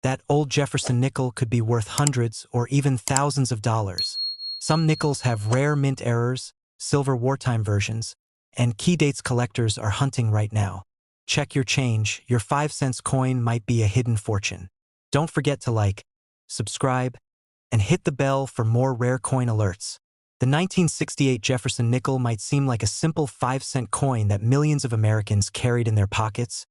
That old Jefferson nickel could be worth hundreds or even thousands of dollars. Some nickels have rare mint errors, silver wartime versions, and key dates collectors are hunting right now. Check your change, your 5 cents coin might be a hidden fortune. Don't forget to like, subscribe, and hit the bell for more rare coin alerts. The 1968 Jefferson nickel might seem like a simple 5-cent coin that millions of Americans carried in their pockets,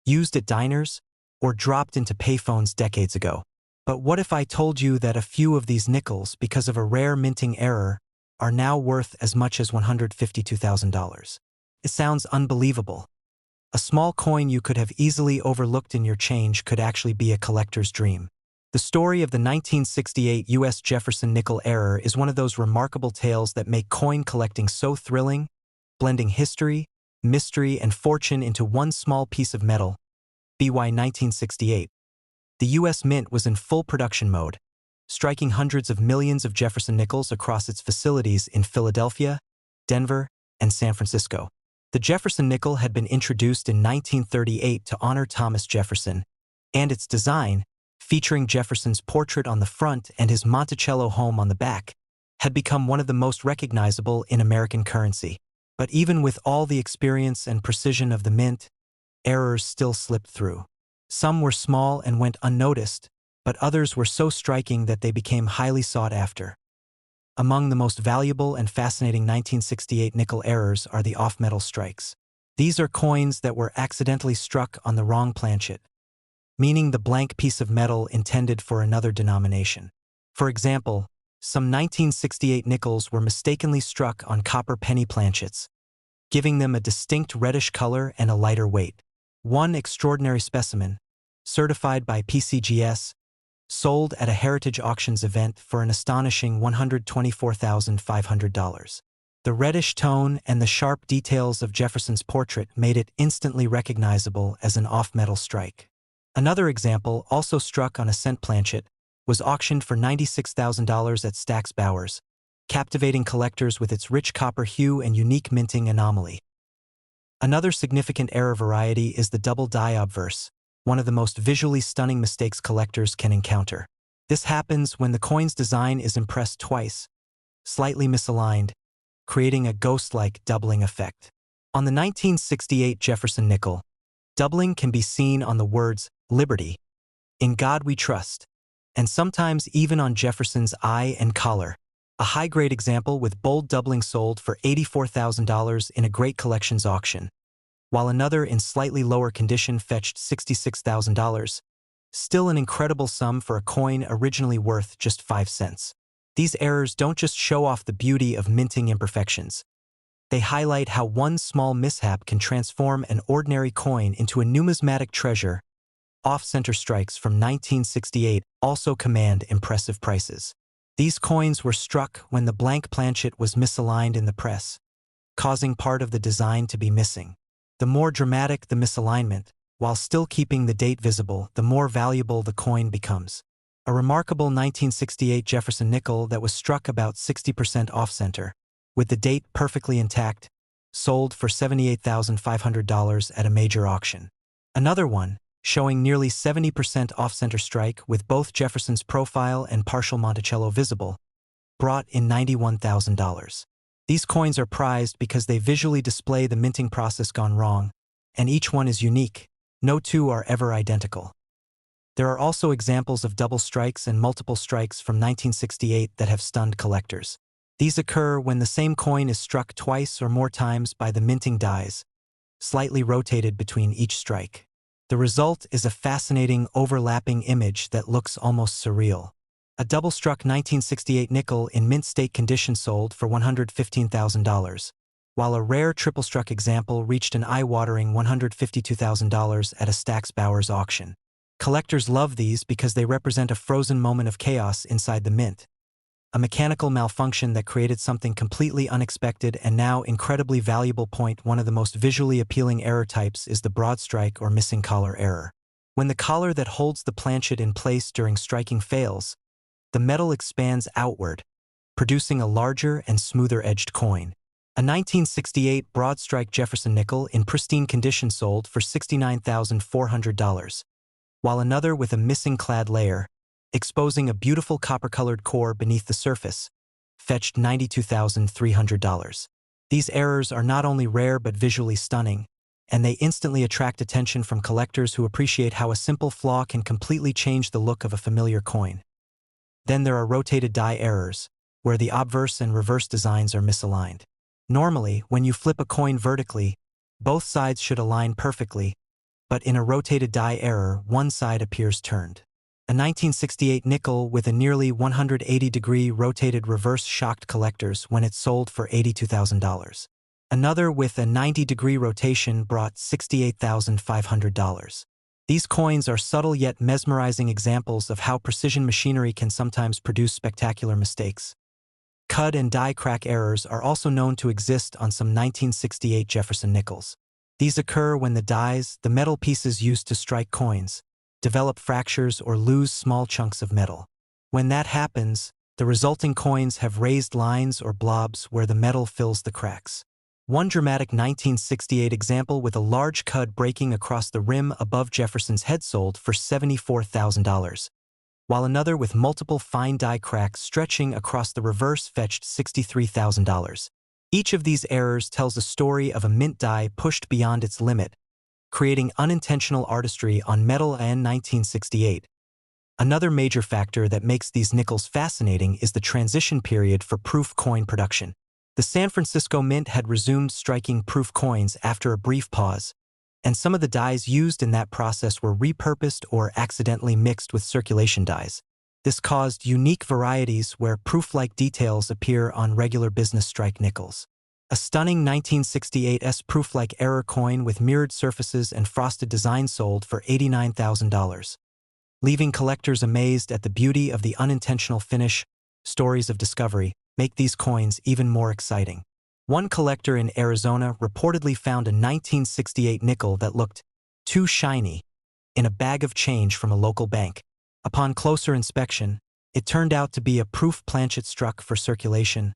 used at diners, or dropped into payphones decades ago. But what if I told you that a few of these nickels, because of a rare minting error, are now worth as much as $152,000? It sounds unbelievable. A small coin you could have easily overlooked in your change could actually be a collector's dream. The story of the 1968 U.S. Jefferson nickel error is one of those remarkable tales that make coin collecting so thrilling, blending history, mystery, and fortune into one small piece of metal. BY 1968. The U.S. Mint was in full production mode, striking hundreds of millions of Jefferson nickels across its facilities in Philadelphia, Denver, and San Francisco. The Jefferson nickel had been introduced in 1938 to honor Thomas Jefferson, and its design, featuring Jefferson's portrait on the front and his Monticello home on the back, had become one of the most recognizable in American currency. But even with all the experience and precision of the mint, errors still slipped through. Some were small and went unnoticed, but others were so striking that they became highly sought after. Among the most valuable and fascinating 1968 nickel errors are the off-metal strikes. These are coins that were accidentally struck on the wrong planchet, meaning the blank piece of metal intended for another denomination. For example, some 1968 nickels were mistakenly struck on copper penny planchets, giving them a distinct reddish color and a lighter weight. One extraordinary specimen, certified by PCGS, sold at a Heritage Auctions event for an astonishing $124,500. The reddish tone and the sharp details of Jefferson's portrait made it instantly recognizable as an off-metal strike. Another example, also struck on a cent planchet, was auctioned for $96,000 at Stack's Bowers, captivating collectors with its rich copper hue and unique minting anomaly. Another significant error variety is the double die obverse, one of the most visually stunning mistakes collectors can encounter. This happens when the coin's design is impressed twice, slightly misaligned, creating a ghost-like doubling effect. On the 1968 Jefferson nickel, doubling can be seen on the words "Liberty," "In God We Trust," and sometimes even on Jefferson's eye and collar. A high-grade example with bold doubling sold for $84,000 in a great collections auction, while another in slightly lower condition fetched $66,000, still an incredible sum for a coin originally worth just 5 cents. These errors don't just show off the beauty of minting imperfections. They highlight how one small mishap can transform an ordinary coin into a numismatic treasure. Off-center strikes from 1968 also command impressive prices. These coins were struck when the blank planchet was misaligned in the press, causing part of the design to be missing. The more dramatic the misalignment, while still keeping the date visible, the more valuable the coin becomes. A remarkable 1968 Jefferson nickel that was struck about 60% off-center, with the date perfectly intact, sold for $78,500 at a major auction. Another one, showing nearly 70% off-center strike with both Jefferson's profile and partial Monticello visible, brought in $91,000. These coins are prized because they visually display the minting process gone wrong, and each one is unique. No two are ever identical. There are also examples of double strikes and multiple strikes from 1968 that have stunned collectors. These occur when the same coin is struck twice or more times by the minting dies, slightly rotated between each strike. The result is a fascinating overlapping image that looks almost surreal. A double-struck 1968 nickel in mint state condition sold for $115,000, while a rare triple-struck example reached an eye-watering $152,000 at a Stack's Bowers auction. Collectors love these because they represent a frozen moment of chaos inside the mint, a mechanical malfunction that created something completely unexpected and now incredibly valuable. One of the most visually appealing error types is the broad strike or missing collar error. When the collar that holds the planchet in place during striking fails, the metal expands outward, producing a larger and smoother-edged coin. A 1968 broad strike Jefferson nickel in pristine condition sold for $69,400. while another with a missing clad layer, exposing a beautiful copper-colored core beneath the surface, fetched $92,300. These errors are not only rare but visually stunning, and they instantly attract attention from collectors who appreciate how a simple flaw can completely change the look of a familiar coin. Then there are rotated die errors, where the obverse and reverse designs are misaligned. Normally, when you flip a coin vertically, both sides should align perfectly, but in a rotated die error, one side appears turned. A 1968 nickel with a nearly 180-degree rotated reverse shocked collectors when it sold for $82,000. Another with a 90-degree rotation brought $68,500. These coins are subtle yet mesmerizing examples of how precision machinery can sometimes produce spectacular mistakes. Cud and die crack errors are also known to exist on some 1968 Jefferson nickels. These occur when the dies, the metal pieces used to strike coins, develop fractures or lose small chunks of metal. When that happens, the resulting coins have raised lines or blobs where the metal fills the cracks. One dramatic 1968 example with a large cud breaking across the rim above Jefferson's head sold for $74,000, while another with multiple fine die cracks stretching across the reverse fetched $63,000. Each of these errors tells a story of a mint die pushed beyond its limit, creating unintentional artistry on metal. And 1968. Another major factor that makes these nickels fascinating is the transition period for proof coin production. The San Francisco Mint had resumed striking proof coins after a brief pause, and some of the dies used in that process were repurposed or accidentally mixed with circulation dies. This caused unique varieties where proof-like details appear on regular business strike nickels. A stunning 1968 proof-like error coin with mirrored surfaces and frosted design sold for $89,000. Leaving collectors amazed at the beauty of the unintentional finish. Stories of discovery make these coins even more exciting. One collector in Arizona reportedly found a 1968 nickel that looked too shiny in a bag of change from a local bank. Upon closer inspection, it turned out to be a proof planchet struck for circulation,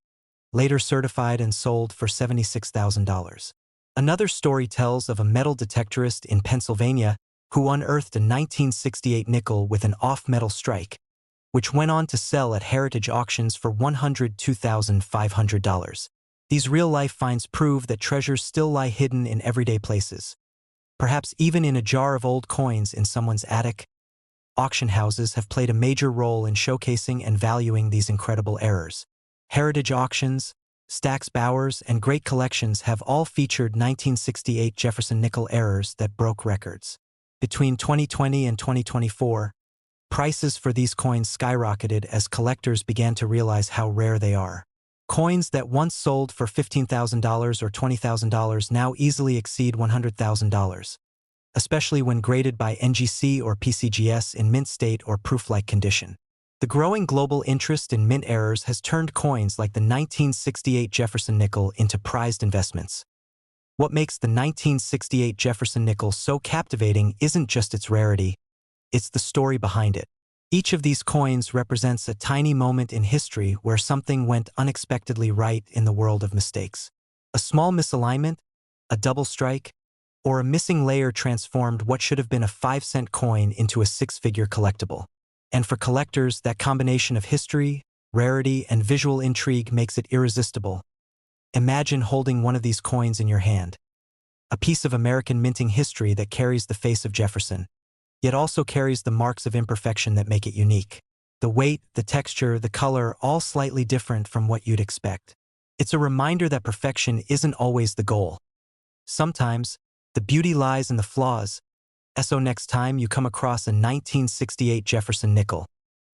later certified and sold for $76,000. Another story tells of a metal detectorist in Pennsylvania who unearthed a 1968 nickel with an off-metal strike, which went on to sell at heritage auctions for $102,500. These real-life finds prove that treasures still lie hidden in everyday places, perhaps even in a jar of old coins in someone's attic. Auction houses have played a major role in showcasing and valuing these incredible errors. Heritage auctions, Stack's Bowers, and Great Collections have all featured 1968 Jefferson nickel errors that broke records. Between 2020 and 2024, prices for these coins skyrocketed as collectors began to realize how rare they are. Coins that once sold for $15,000 or $20,000 now easily exceed $100,000, especially when graded by NGC or PCGS in mint state or proof-like condition. The growing global interest in mint errors has turned coins like the 1968 Jefferson nickel into prized investments. What makes the 1968 Jefferson nickel so captivating isn't just its rarity, it's the story behind it. Each of these coins represents a tiny moment in history where something went unexpectedly right in the world of mistakes. A small misalignment, a double strike, or a missing layer transformed what should have been a 5-cent coin into a 6-figure collectible. And for collectors, that combination of history, rarity, and visual intrigue makes it irresistible. Imagine holding one of these coins in your hand. A piece of American minting history that carries the face of Jefferson, yet also carries the marks of imperfection that make it unique. The weight, the texture, the color, all slightly different from what you'd expect. It's a reminder that perfection isn't always the goal. Sometimes, the beauty lies in the flaws. So next time you come across a 1968 Jefferson nickel,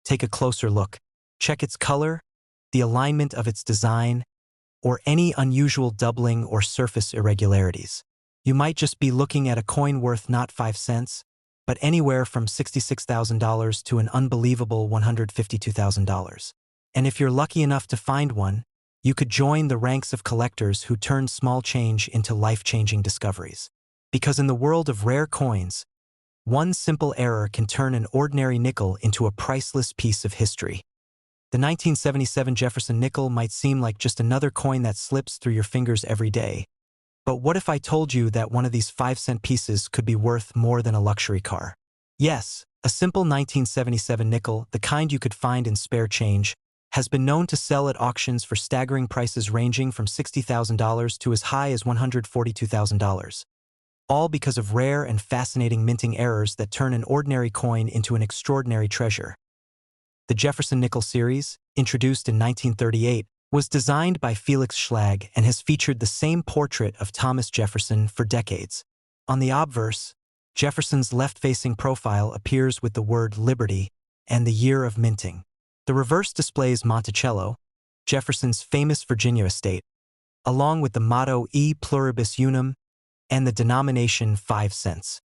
take a closer look. Check its color, the alignment of its design, or any unusual doubling or surface irregularities. You might just be looking at a coin worth not 5 cents, but anywhere from $66,000 to an unbelievable $152,000. And if you're lucky enough to find one, you could join the ranks of collectors who turn small change into life-changing discoveries. Because in the world of rare coins, one simple error can turn an ordinary nickel into a priceless piece of history. The 1977 Jefferson nickel might seem like just another coin that slips through your fingers every day. But what if I told you that one of these 5-cent pieces could be worth more than a luxury car? Yes, a simple 1977 nickel, the kind you could find in spare change, has been known to sell at auctions for staggering prices ranging from $60,000 to as high as $142,000. All because of rare and fascinating minting errors that turn an ordinary coin into an extraordinary treasure. The Jefferson nickel series, introduced in 1938, was designed by Felix Schlag and has featured the same portrait of Thomas Jefferson for decades. On the obverse, Jefferson's left-facing profile appears with the word Liberty and the year of minting. The reverse displays Monticello, Jefferson's famous Virginia estate, along with the motto E pluribus unum and the denomination 5 cents.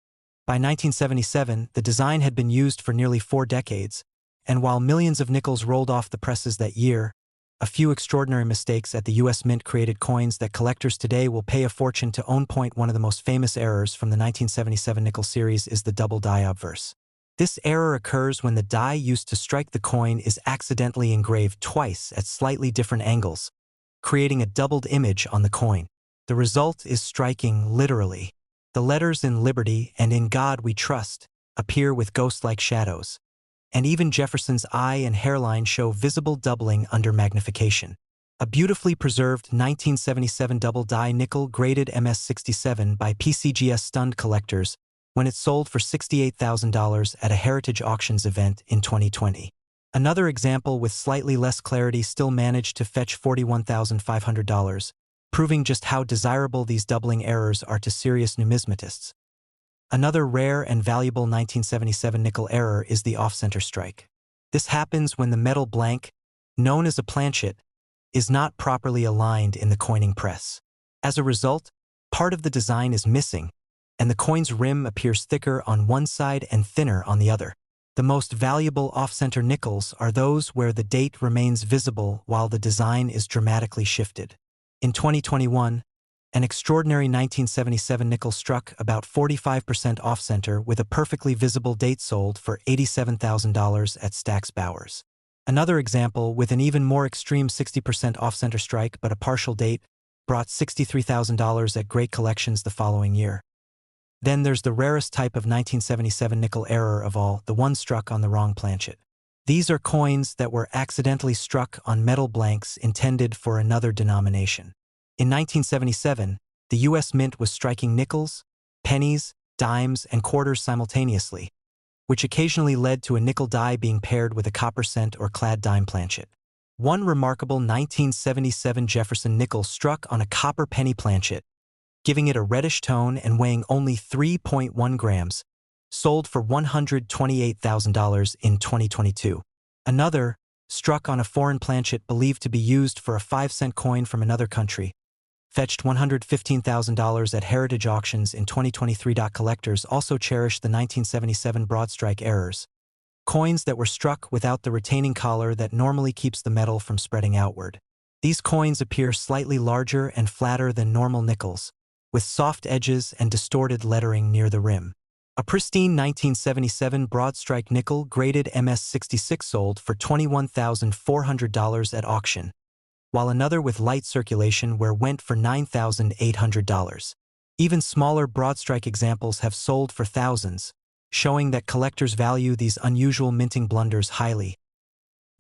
By 1977, the design had been used for nearly 4 decades, and while millions of nickels rolled off the presses that year, a few extraordinary mistakes at the U.S. Mint created coins that collectors today will pay a fortune to own. One of the most famous errors from the 1977 nickel series is the double die obverse. This error occurs when the die used to strike the coin is accidentally engraved twice at slightly different angles, creating a doubled image on the coin. The result is striking literally. The letters in Liberty and In God We Trust appear with ghost-like shadows, and even Jefferson's eye and hairline show visible doubling under magnification. A beautifully preserved 1977 double-die nickel graded MS67 by PCGS stunned collectors when it sold for $68,000 at a Heritage Auctions event in 2020. Another example with slightly less clarity still managed to fetch $41,500, proving just how desirable these doubling errors are to serious numismatists. Another rare and valuable 1977 nickel error is the off-center strike. This happens when the metal blank, known as a planchet, is not properly aligned in the coining press. As a result, part of the design is missing, and the coin's rim appears thicker on one side and thinner on the other. The most valuable off-center nickels are those where the date remains visible while the design is dramatically shifted. In 2021, an extraordinary 1977 nickel struck about 45% off-center with a perfectly visible date, sold for $87,000 at Stack's Bowers. Another example with an even more extreme 60% off-center strike but a partial date brought $63,000 at Great Collections the following year. Then there's the rarest type of 1977 nickel error of all, the one struck on the wrong planchet. These are coins that were accidentally struck on metal blanks intended for another denomination. In 1977, the U.S. Mint was striking nickels, pennies, dimes, and quarters simultaneously, which occasionally led to a nickel die being paired with a copper cent or clad dime planchet. One remarkable 1977 Jefferson nickel struck on a copper penny planchet, giving it a reddish tone and weighing only 3.1 grams, sold for $128,000 in 2022. Another, struck on a foreign planchet believed to be used for a 5-cent coin from another country, fetched $115,000 at Heritage Auctions in 2023. Collectors also cherish the 1977 broad strike errors, coins that were struck without the retaining collar that normally keeps the metal from spreading outward. These coins appear slightly larger and flatter than normal nickels, with soft edges and distorted lettering near the rim. A pristine 1977 broad strike nickel graded MS66 sold for $21,400 at auction, while another with light circulation went for $9,800. Even smaller broad strike examples have sold for thousands, showing that collectors value these unusual minting blunders highly.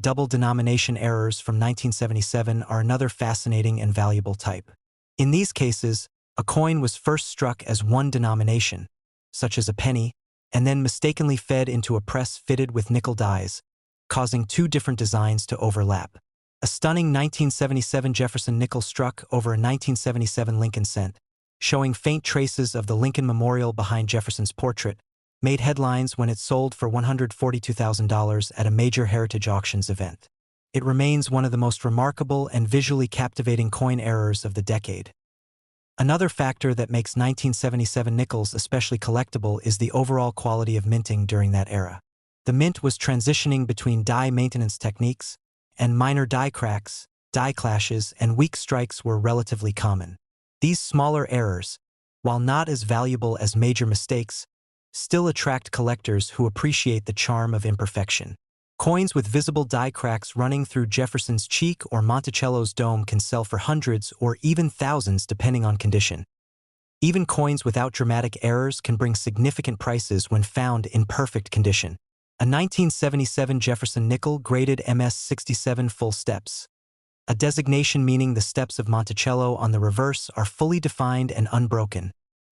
Double denomination errors from 1977 are another fascinating and valuable type. In these cases, a coin was first struck as one denomination, such as a penny, and then mistakenly fed into a press fitted with nickel dies, causing two different designs to overlap. A stunning 1977 Jefferson nickel struck over a 1977 Lincoln cent, showing faint traces of the Lincoln Memorial behind Jefferson's portrait, made headlines when it sold for $142,000 at a major Heritage Auctions event. It remains one of the most remarkable and visually captivating coin errors of the decade. Another factor that makes 1977 nickels especially collectible is the overall quality of minting during that era. The mint was transitioning between die maintenance techniques, and minor die cracks, die clashes, and weak strikes were relatively common. These smaller errors, while not as valuable as major mistakes, still attract collectors who appreciate the charm of imperfection. Coins with visible die cracks running through Jefferson's cheek or Monticello's dome can sell for hundreds or even thousands depending on condition. Even coins without dramatic errors can bring significant prices when found in perfect condition. A 1977 Jefferson nickel graded MS-67 full steps. A designation meaning the steps of Monticello on the reverse are fully defined and unbroken.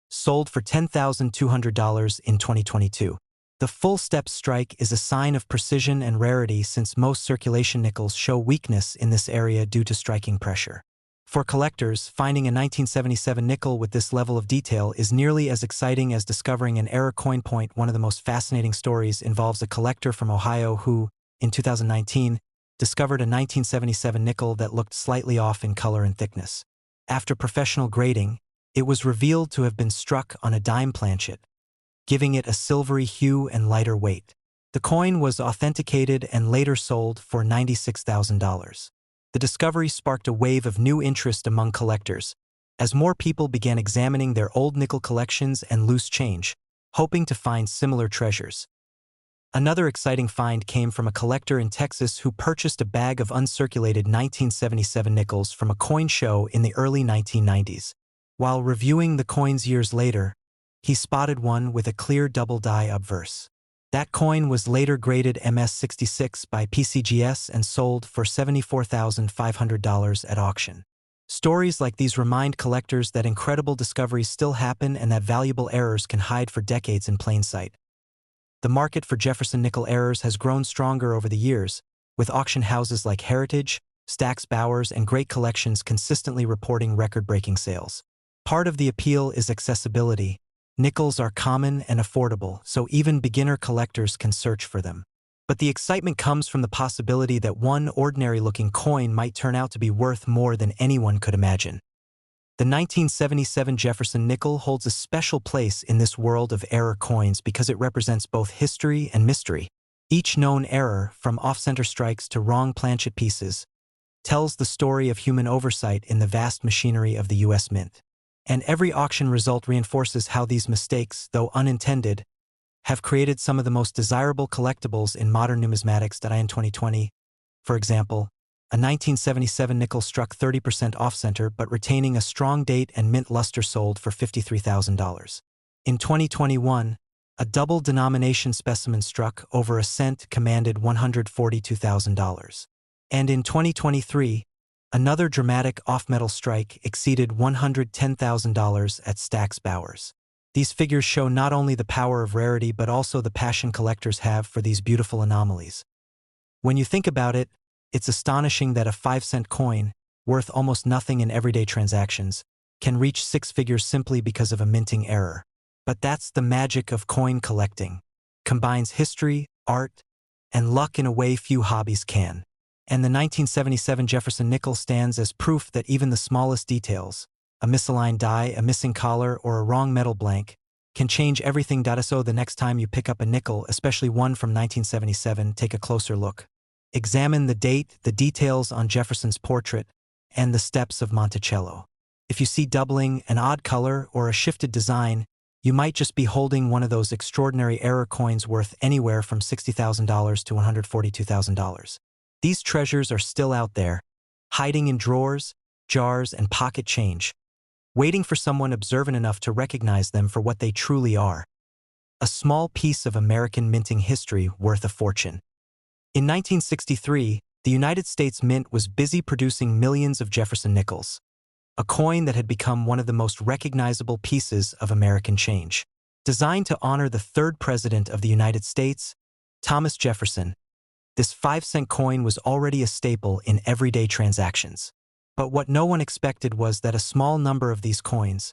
Sold for $10,200 in 2022. The full step strike is a sign of precision and rarity since most circulation nickels show weakness in this area due to striking pressure. For collectors, finding a 1977 nickel with this level of detail is nearly as exciting as discovering an error coin point. One of the most fascinating stories involves a collector from Ohio who, in 2019, discovered a 1977 nickel that looked slightly off in color and thickness. After professional grading, it was revealed to have been struck on a dime planchet, giving it a silvery hue and lighter weight. The coin was authenticated and later sold for $96,000. The discovery sparked a wave of new interest among collectors, as more people began examining their old nickel collections and loose change, hoping to find similar treasures. Another exciting find came from a collector in Texas who purchased a bag of uncirculated 1977 nickels from a coin show in the early 1990s. While reviewing the coins years later, he spotted one with a clear double-die obverse. That coin was later graded MS-66 by PCGS and sold for $74,500 at auction. Stories like these remind collectors that incredible discoveries still happen and that valuable errors can hide for decades in plain sight. The market for Jefferson nickel errors has grown stronger over the years, with auction houses like Heritage, Stax Bowers, and Great Collections consistently reporting record-breaking sales. Part of the appeal is accessibility. Nickels are common and affordable, so even beginner collectors can search for them. But the excitement comes from the possibility that one ordinary-looking coin might turn out to be worth more than anyone could imagine. The 1977 Jefferson nickel holds a special place in this world of error coins because it represents both history and mystery. Each known error, from off-center strikes to wrong planchet pieces, tells the story of human oversight in the vast machinery of the U.S. Mint. And every auction result reinforces how these mistakes, though unintended, have created some of the most desirable collectibles in modern numismatics. In 2020, for example, a 1977 nickel struck 30% off-center but retaining a strong date and mint luster sold for $53,000. In 2021, a double denomination specimen struck over a cent commanded $142,000. And in 2023, another dramatic off-metal strike exceeded $110,000 at Stax Bowers. These figures show not only the power of rarity but also the passion collectors have for these beautiful anomalies. When you think about it, it's astonishing that a 5-cent coin, worth almost nothing in everyday transactions, can reach six figures simply because of a minting error. But that's the magic of coin collecting. Combines history, art, and luck in a way few hobbies can. And the 1977 Jefferson nickel stands as proof that even the smallest details, a misaligned die, a missing collar, or a wrong metal blank, can change everything. So the next time you pick up a nickel, especially one from 1977, take a closer look. Examine the date, the details on Jefferson's portrait, and the steps of Monticello. If you see doubling, an odd color, or a shifted design, you might just be holding one of those extraordinary error coins worth anywhere from $60,000 to $142,000. These treasures are still out there, hiding in drawers, jars, and pocket change, waiting for someone observant enough to recognize them for what they truly are. A small piece of American minting history worth a fortune. In 1963, the United States Mint was busy producing millions of Jefferson nickels, a coin that had become one of the most recognizable pieces of American change. Designed to honor the third president of the United States, Thomas Jefferson, this 5-cent coin was already a staple in everyday transactions. But what no one expected was that a small number of these coins,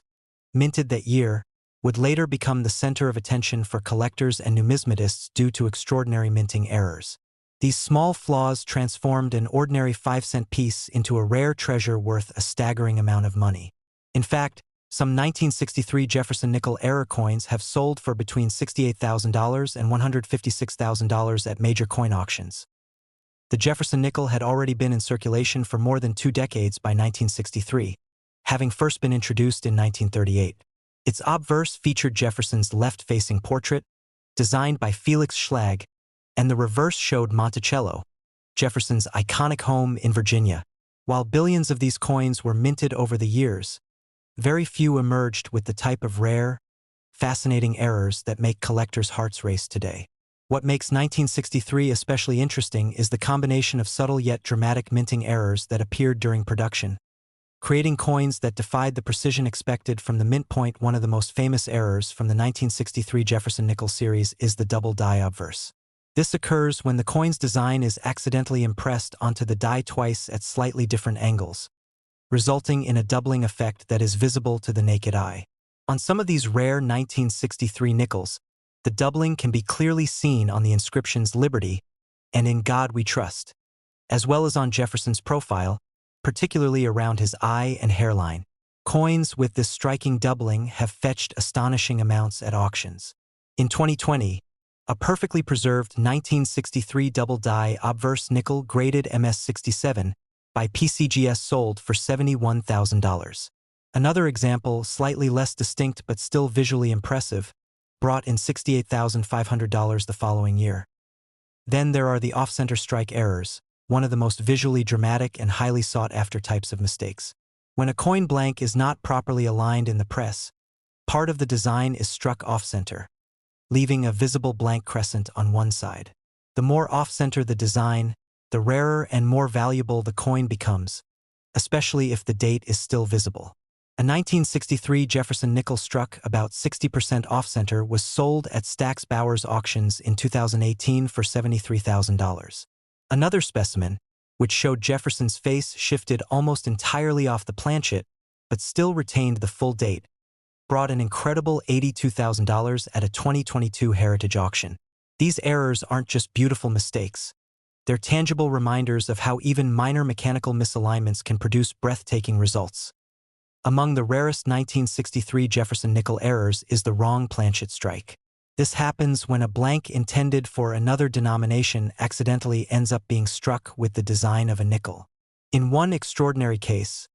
minted that year, would later become the center of attention for collectors and numismatists due to extraordinary minting errors. These small flaws transformed an ordinary 5-cent piece into a rare treasure worth a staggering amount of money. In fact, some 1963 Jefferson nickel error coins have sold for between $68,000 and $156,000 at major coin auctions. The Jefferson nickel had already been in circulation for more than 2 decades by 1963, having first been introduced in 1938. Its obverse featured Jefferson's left-facing portrait, designed by Felix Schlag, and the reverse showed Monticello, Jefferson's iconic home in Virginia. While billions of these coins were minted over the years, very few emerged with the type of rare, fascinating errors that make collectors' hearts race today. What makes 1963 especially interesting is the combination of subtle yet dramatic minting errors that appeared during production, creating coins that defied the precision expected from the mint point. One of the most famous errors from the 1963 Jefferson nickel series is the double die obverse. This occurs when the coin's design is accidentally impressed onto the die twice at slightly different angles, resulting in a doubling effect that is visible to the naked eye. On some of these rare 1963 nickels, the doubling can be clearly seen on the inscriptions "Liberty" and "In God We Trust," as well as on Jefferson's profile, particularly around his eye and hairline. Coins with this striking doubling have fetched astonishing amounts at auctions. In 2020, a perfectly preserved 1963 double-die obverse nickel graded MS-67 by PCGS sold for $71,000. Another example, slightly less distinct but still visually impressive, brought in $68,500 the following year. Then there are the off-center strike errors, one of the most visually dramatic and highly sought-after types of mistakes. When a coin blank is not properly aligned in the press, part of the design is struck off-center, leaving a visible blank crescent on one side. The more off-center the design, the rarer and more valuable the coin becomes, especially if the date is still visible. A 1963 Jefferson nickel struck about 60% off-center was sold at Stack's Bowers auctions in 2018 for $73,000. Another specimen, which showed Jefferson's face shifted almost entirely off the planchet but still retained the full date, brought an incredible $82,000 at a 2022 Heritage auction. These errors aren't just beautiful mistakes. They're tangible reminders of how even minor mechanical misalignments can produce breathtaking results. Among the rarest 1963 Jefferson nickel errors is the wrong planchet strike. This happens when a blank intended for another denomination accidentally ends up being struck with the design of a nickel. In one extraordinary case,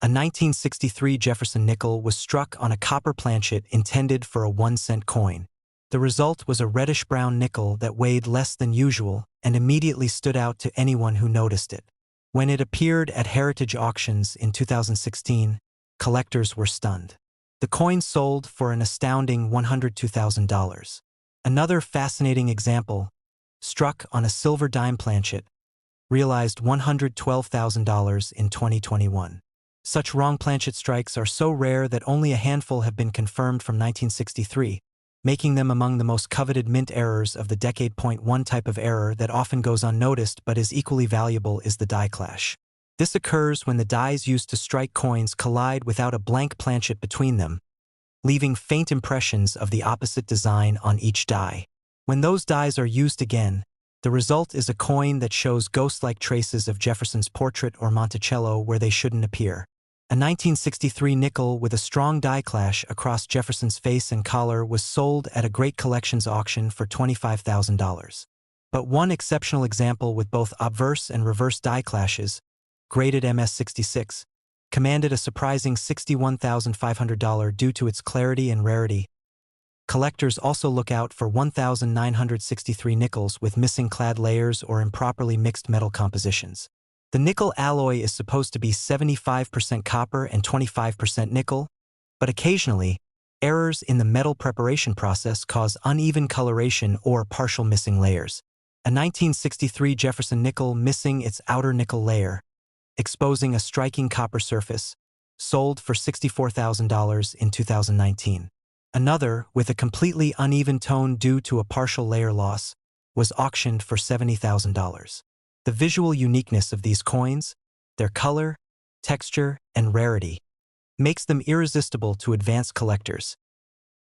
a 1963 Jefferson nickel was struck on a copper planchet intended for a 1-cent coin. The result was a reddish-brown nickel that weighed less than usual and immediately stood out to anyone who noticed it. When it appeared at Heritage auctions in 2016, collectors were stunned. The coin sold for an astounding $102,000. Another fascinating example, struck on a silver dime planchet, realized $112,000 in 2021. Such wrong planchet strikes are so rare that only a handful have been confirmed from 1963, making them among the most coveted mint errors of the decade. One type of error that often goes unnoticed but is equally valuable is the die clash. This occurs when the dies used to strike coins collide without a blank planchet between them, leaving faint impressions of the opposite design on each die. When those dies are used again, the result is a coin that shows ghost-like traces of Jefferson's portrait or Monticello where they shouldn't appear. A 1963 nickel with a strong die clash across Jefferson's face and collar was sold at a Great Collections auction for $25,000. But one exceptional example with both obverse and reverse die clashes, graded MS-66, commanded a surprising $61,500 due to its clarity and rarity. Collectors also look out for 1,963 nickels with missing clad layers or improperly mixed metal compositions. The nickel alloy is supposed to be 75% copper and 25% nickel, but occasionally, errors in the metal preparation process cause uneven coloration or partial missing layers. A 1963 Jefferson nickel missing its outer nickel layer, exposing a striking copper surface, sold for $64,000 in 2019. Another, with a completely uneven tone due to a partial layer loss, was auctioned for $70,000. The visual uniqueness of these coins, their color, texture, and rarity, makes them irresistible to advanced collectors.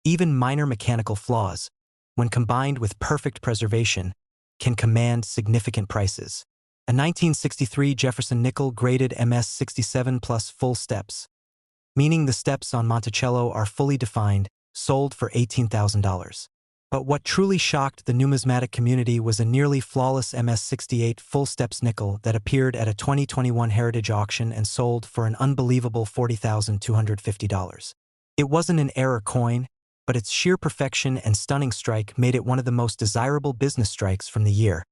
Even minor mechanical flaws, when combined with perfect preservation, can command significant prices. A 1963 Jefferson nickel graded MS-67 plus full steps, meaning the steps on Monticello are fully defined, sold for $18,000. But what truly shocked the numismatic community was a nearly flawless MS-68 full steps nickel that appeared at a 2021 Heritage auction and sold for an unbelievable $40,250. It wasn't an error coin, but its sheer perfection and stunning strike made it one of the most desirable business strikes from the year.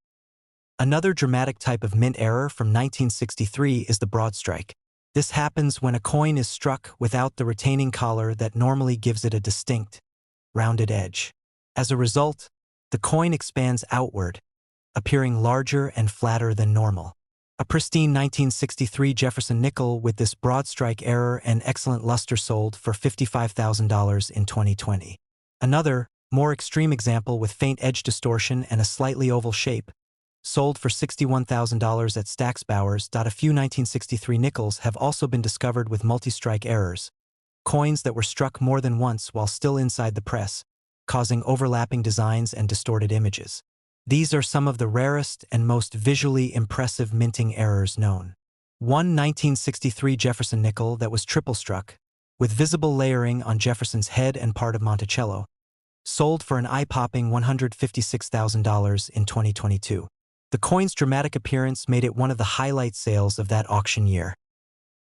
Another dramatic type of mint error from 1963 is the broad strike. This happens when a coin is struck without the retaining collar that normally gives it a distinct, rounded edge. As a result, the coin expands outward, appearing larger and flatter than normal. A pristine 1963 Jefferson nickel with this broad strike error and excellent luster sold for $55,000 in 2020. Another, more extreme example with faint edge distortion and a slightly oval shape, sold for $61,000 at Stacksbowers. A few 1963 nickels have also been discovered with multi-strike errors, coins that were struck more than once while still inside the press, causing overlapping designs and distorted images. These are some of the rarest and most visually impressive minting errors known. One 1963 Jefferson nickel that was triple struck, with visible layering on Jefferson's head and part of Monticello, sold for an eye-popping $156,000 in 2022. The coin's dramatic appearance made it one of the highlight sales of that auction year.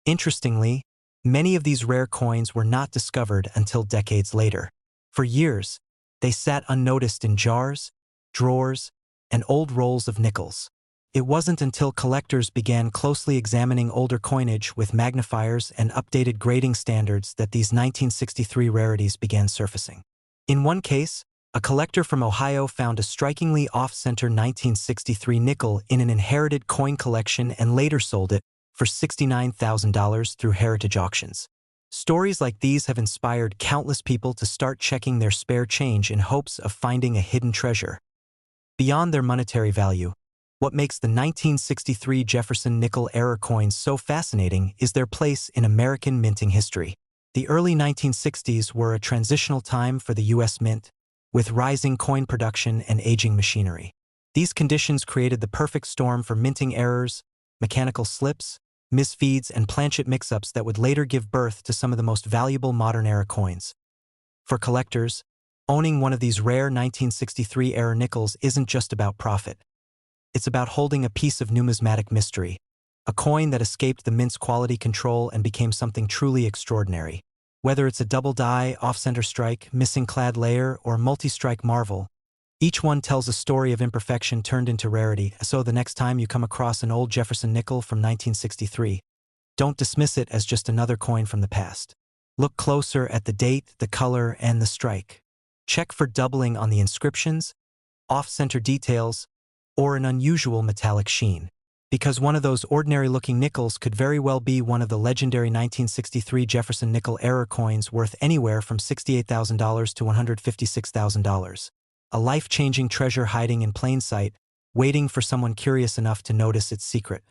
Interestingly, many of these rare coins were not discovered until decades later. For years, they sat unnoticed in jars, drawers, and old rolls of nickels. It wasn't until collectors began closely examining older coinage with magnifiers and updated grading standards that these 1963 rarities began surfacing. In one case, a collector from Ohio found a strikingly off-center 1963 nickel in an inherited coin collection and later sold it for $69,000 through heritage auctions. Stories like these have inspired countless people to start checking their spare change in hopes of finding a hidden treasure. Beyond their monetary value, what makes the 1963 Jefferson nickel era coins so fascinating is their place in American minting history. The early 1960s were a transitional time for the U.S. Mint, with rising coin production and aging machinery. These conditions created the perfect storm for minting errors, mechanical slips, misfeeds, and planchet mix-ups that would later give birth to some of the most valuable modern-era coins. For collectors, owning one of these rare 1963-era nickels isn't just about profit. It's about holding a piece of numismatic mystery, a coin that escaped the mint's quality control and became something truly extraordinary. Whether it's a double die, off-center strike, missing clad layer, or multi-strike marvel, each one tells a story of imperfection turned into rarity. So the next time you come across an old Jefferson nickel from 1963, don't dismiss it as just another coin from the past. Look closer at the date, the color, and the strike. Check for doubling on the inscriptions, off-center details, or an unusual metallic sheen, because one of those ordinary-looking nickels could very well be one of the legendary 1963 Jefferson nickel era coins worth anywhere from $68,000 to $156,000. A life-changing treasure hiding in plain sight, waiting for someone curious enough to notice its secret.